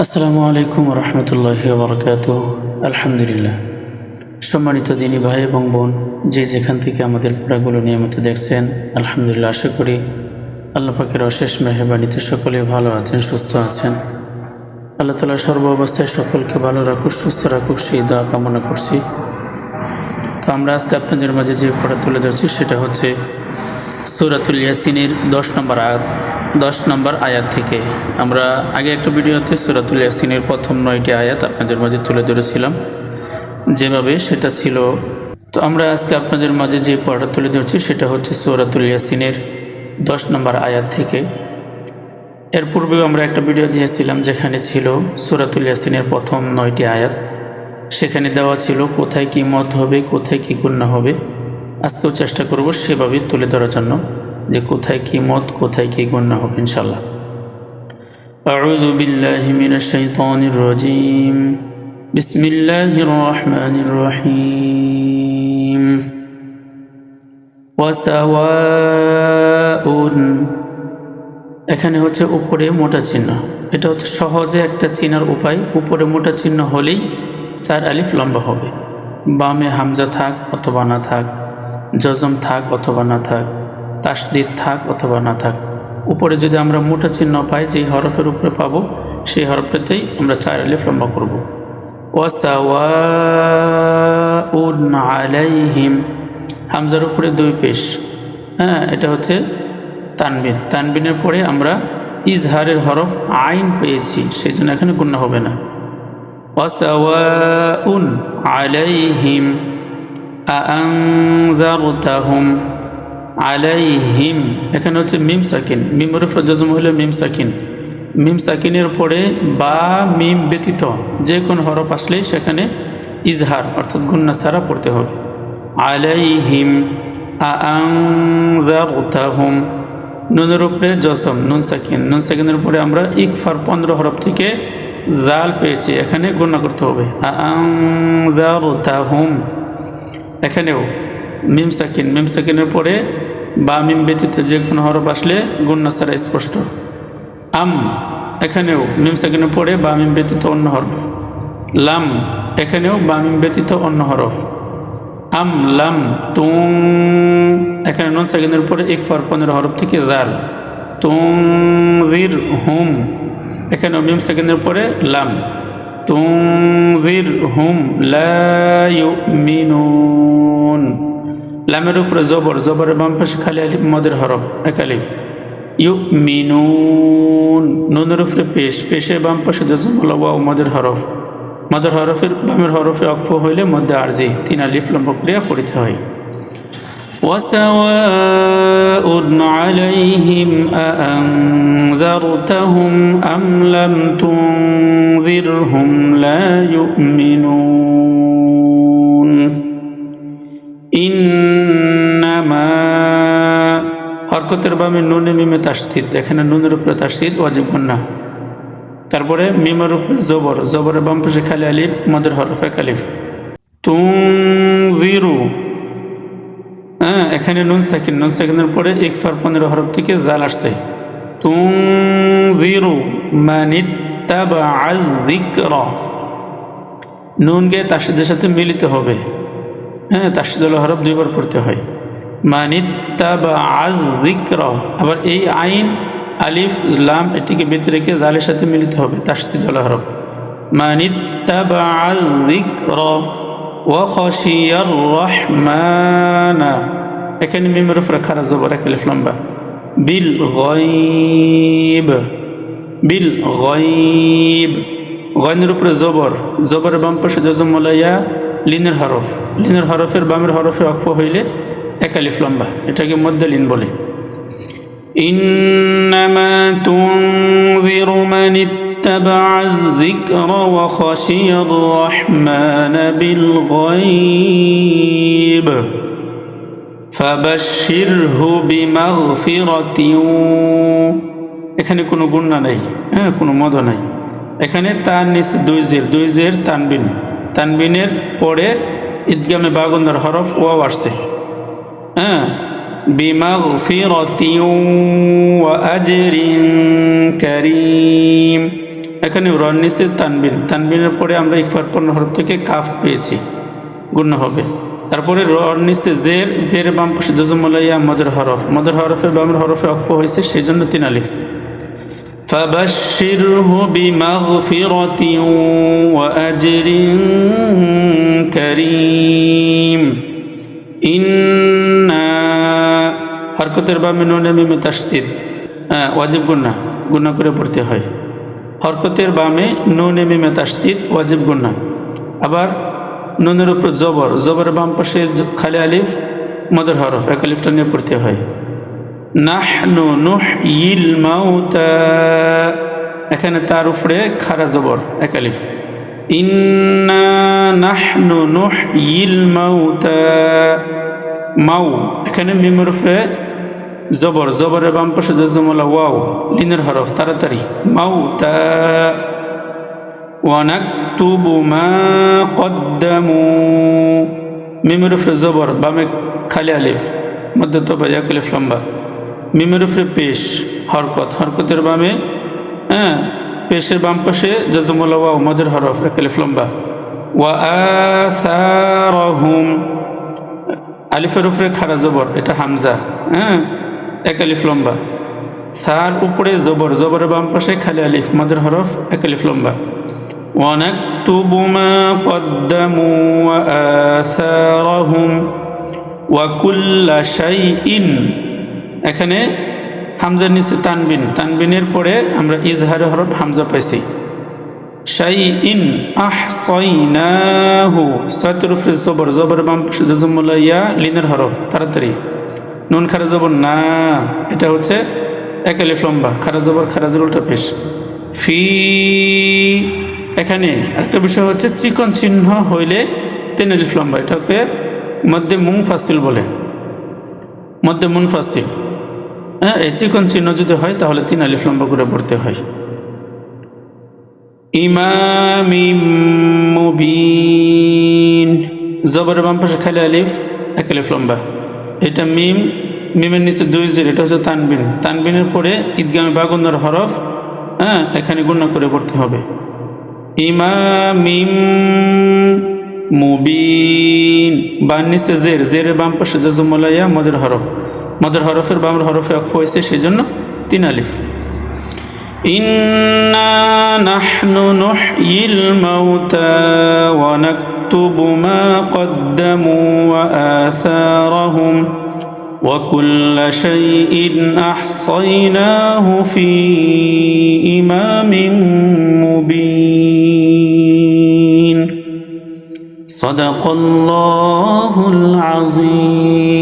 আসসালামু আলাইকুম রহমতুল্লাহি বারাকাতুহু। আলহামদুলিল্লাহ। সম্মানিত দিনী ভাই এবং বোন, যে যেখান থেকে আমাদের পড়াগুলো নিয়মিত দেখছেন, আলহামদুলিল্লাহ, আশা করি আল্লাহ পাকের অশেষ মেহেরবানিতে সকলে ভালো আছেন, সুস্থ আছেন। আল্লাহ তাআলা সর্ব অবস্থায় সকলকে ভালো রাখুক, সুস্থ রাখুক, সেই দোয়া কামনা করছি। তো আমরা আজকে আপনাদের মাঝে যে পড়া তুলে ধরছি সেটা হচ্ছে সূরাতুল ইয়াসিনের 10 নম্বর আয়াত থেকে। আমরা আগে একটা ভিডিওতে সূরাতুল ইয়াসিনের প্রথম 9টি আয়াত আপনাদের মাঝে তুলে ধরেছিলাম যেভাবে সেটা ছিল। তো আমরা আজকে আপনাদের মাঝে যে পড়াটা তুলে ধরছি সেটা হচ্ছে সূরাতুল ইয়াসিনের 10 নম্বর আয়াত থেকে। এর পূর্বেও আমরা একটা ভিডিও দিয়েছিলাম যেখানে ছিল সূরাতুল ইয়াসিনের প্রথম 9টি আয়াত। সেখানে দেওয়া ছিল কোথায় কী মত হবে, কোথায় কী গুণনা হবে। আজকেও চেষ্টা করব সেভাবে তুলে ধরার জন্য যে কোথায় কী মত, কোথায় কী গুণনা হবে ইনশাআল্লাহ। আউযু বিল্লাহি মিনাশ শাইতানির রাজীম। বিসমিল্লাহির রহমানির রহিম। ওয়াসাওয়াউন, এখানে হচ্ছে উপরে মোটা চিহ্ন। এটা হচ্ছে সহজে একটা চিনার উপায়। উপরে মোটা চিহ্ন হলেই 4 আলিফ লম্বা হবে। বামে হামজা থাক অথবা না থাক, জজম থাক অথবা না থাক, তাসদীদ থাক অথবা না থাক, উপরে যদি আমরা মোটা চিহ্ন পাই, যেই হরফের উপরে পাবো সেই হরফেতেই আমরা 4 আলিফ লম্বা করব। ওয়াসাওয়াউন আলাইহিম, হামজার উপরে 2 পেশ। এটা হচ্ছে তানবিন। তানবিনের পরে আমরা ইজহারের হরফ আইন পেয়েছি, সেই জন্য এখানে গুণনা হবে না। ওয়াসাওয়াউন আলাইহিম আআনযারতাহুম, আলাইহিম, এখানে হচ্ছে মিম সাকিন। মিমের উপর জজম হলে মিম সাকিন। মিম সাকিনের পরে বা মিম ব্যতীত যে কোনো হরফ আসলেই সেখানে ইজহার অর্থাৎ গুণনা ছাড়া পড়তে হবে। আলাইহিম আআনযারতাহুম, নুনের উপরে জজম, নুন সাকিন। নুন সাকিনের উপরে আমরা ইকফার 15 হরফ থেকে জাল পেয়েছি, এখানে গুণনা করতে হবে। আআনযারতাহুম, এখানেও মিম সাকিন। মিম সাকিনের পরে বা মিম ব্যতীত যে কোনো হরফ আসলে গুণনা ছাড়া স্পষ্ট। আম, এখানেও মিম সাকিনের পরে বা মিম ব্যতীত অন্য হরফ। লাম, এখানেও বা মিম ব্যতীত অন্য হরফ। আম লাম তুম, এখানে নুন সাকিনের পরে ইকফার 15 হরফ থেকে জাল। তুনযির হুম, এখানেও মিম সাকিনের পরে লাম। তুনযির হুম লা ইউমিনুন, লামের উপরে জবর, জবরের বাম পাশে খালি আলিফ, মদের হরফ এক আলিফ। ইউমিনুন, নুনের উপরে পেশ, পেশের বাম পাশে জজম হলো ওয়াও, মদের হরফ। মদের হরফের বামের হরফে অক্ফ হইলে মধ্যে আরজি 3 আলিফ লম্বা ক্রিয়া পড়িতে হয়। ওয়াসাওয়াউন আলাইহিম আআনযারতাহুম আম লাম তুনযিরহুম লা ইউমিনুন। ইন্নামা, হরকতের বামে নুনে মিমে তাসদীদ, এখানে নুনের উপরে তাসদীদ ওয়াজিব গুণনা। তারপরে মিমের উপরে জবর, জবরের বাম পাশে খালি আলিফ, মদের হরফ এক আলিফ। তুনযিরু, এখানে নুন সাকিন। নুন সাকিনের পরে ইকফার 15 হরফ থেকে জাল আসছে। তুনযিরু মানিত্তাবাআল যিকরা, নুন গে তাসদীদের সাথে মিলিত হবে। তাসদীদুল হরফ 2 বার পড়তে হয়। মানিত্তাবাআল যিকরা, আবার এই আইন আলিফ লাম এটিকে বেঁধে রেখে জালের সাথে মিলিত হবে, তাসদীদুল হরফ। মানিত্তাবাআল যিকরা ওয়া খাশিয়ার রহমানা, এখানে মিমের উপরে খারা জবর এক আলিফ লম্বা। বিল গায়ব, বিল গায়ব, গায়নের উপরে জবর, জবরের বাম পাশে জজম হলাইয়া লিনের হরফ। লিনের হরফের বামের হরফে অক্ফ হইলে এক আলিফ লম্বা, এটাকে মধ্যে লিন বলে। ইন্নামা তুনযিরু মান ইত্তাবাআল যিকরা ওয়া খাশিয়ার রহমানা বিল গায়ব ফাবাশশিরহু বিমাগফিরাতিন, এখানে কোনো গুণনা নাই, কোনো মদ নাই। এখানে তার নিচে 2 জের, 2 জের তানবিন। তানবিনের পরে ইদগামে বাগুন্দার হরফ ওয়াও আসছে। বিমাগফিরাতিন ওয়া আজরিন কারীম, এখানে রর নিচে তানবিন, তানবিনের পরে আমরা ইকফার পূর্ণ হরফ থেকে কাফ পেয়েছি, গুণ হবে। তারপরে রর নিচে জের, জের বাম পাশে জজমুলাইয়া মদের হরফ, মদের হরফে বামের হরফে অক্ষ হয়েছে, সেই জন্য 3 আলিফ। ফাবাশশিরহু বিমাগফিরাতিন ওয়া আজরিন কারীম। ইন্না হরকতের বামে নুনে মিমে তাসদীদ, ওয়াজিব গুন্না, গুন্না করে পড়তে হয়। হরকতের বামে নুনে মিমে তাসদীদ, ওয়াজিব গুন্না। আবার নুনের উপর জবর, জবরের বাম পাশে খালি আলিফ মদের হরফ, এক আলিফটা নিয়ে পড়তে হয়। নাহনু নুহয়িল মাউতা, এখানে তার উপরে খারা জবর, এক আলিফ। ইন্না নাহনু নুহয়িল মাউতা, মাউ এখানে মিমের উপরে জবর, জবরের বাম পাশে জজমুলা ওয়াও, লিনের হরফ, তাড়াতাড়ি। মাউতা। ওয়া নাকতুবু মা কদ্দামু, মিমের উপরে জবর, বামে খালি আলিফ, মধ্যে তবা, এক আলিফ লম্বা। মিমের উপরে পেশ, হরকত, হরকতের বামে পেশের বাম পাশে জজমুলা ওয়াও, মদের হরফ, এক আলিফ লম্বা। ওয়া আসারহুম, আলিফের উপরে খারা জবর, এটা হামজা, এক আলিফ লম্বা। সার উপরে জবর, জবরের বাম পাশে খালি আলিফ মদের হরফ, এক আলিফ লম্বা। ওয়া নাকতুবু মা কদ্দামু ওয়া আসারহুম ওয়া কুল্লা শাইইন, এখানে হামজার নিচে তানবিন, তানবিনের পরে আমরা ইজহারের হরফ হামজা পাইছি। শাইইন আহসাইনাহু, সাতের উপরে জবর, জবরের বাম পাশে জজমুলা ইয়া, লিনের হরফ, তাড়াতাড়ি। নুন খারা জবর না, এটা হচ্ছে এক আলিফ লম্বা, খারা জবর, খারা জবর উল্টা পেশ। ফি, এখানে একটা বিষয় হচ্ছে চিকন চিহ্ন হইলে 3 আলিফ লম্বা, এটাকে মধ্যে মুনফাসিল বলে, মধ্যে মুনফাসিল। এই চিকন চিহ্ন যদি হয় তাহলে 3 আলিফ লম্বা করে পড়তে হয়। ইমামিম মুবিন, জবরের বাম পাশে খালি আলিফ, এক আলিফ লম্বা, এটা মিম, মিমের নিচে 2 জের, এটা হচ্ছে তানবিন, তানবিনের পরে ঈদগামে বা গুন্নার হরফ, এখানে গুণা করে পড়তে হবে। ইমামিম মুবিন, বাম নিচে জের, জেরের বাম পাশে জজমুলা ইয়া, মদের হরফ, মদের হরফের বামের হরফে অক্ষ হয়েছে, সেই জন্য 3 আলিফ। ইন্না নাহনু নুহয়িল মাউতা ওয়া নাকতুবু মা কদ্দামু ওয়া আসারহুম ওয়া কুল্লা শাইইন আহসাইনাহু ফি ইমামিন মুবিন। সাদাকাল্লাহুল আযীম।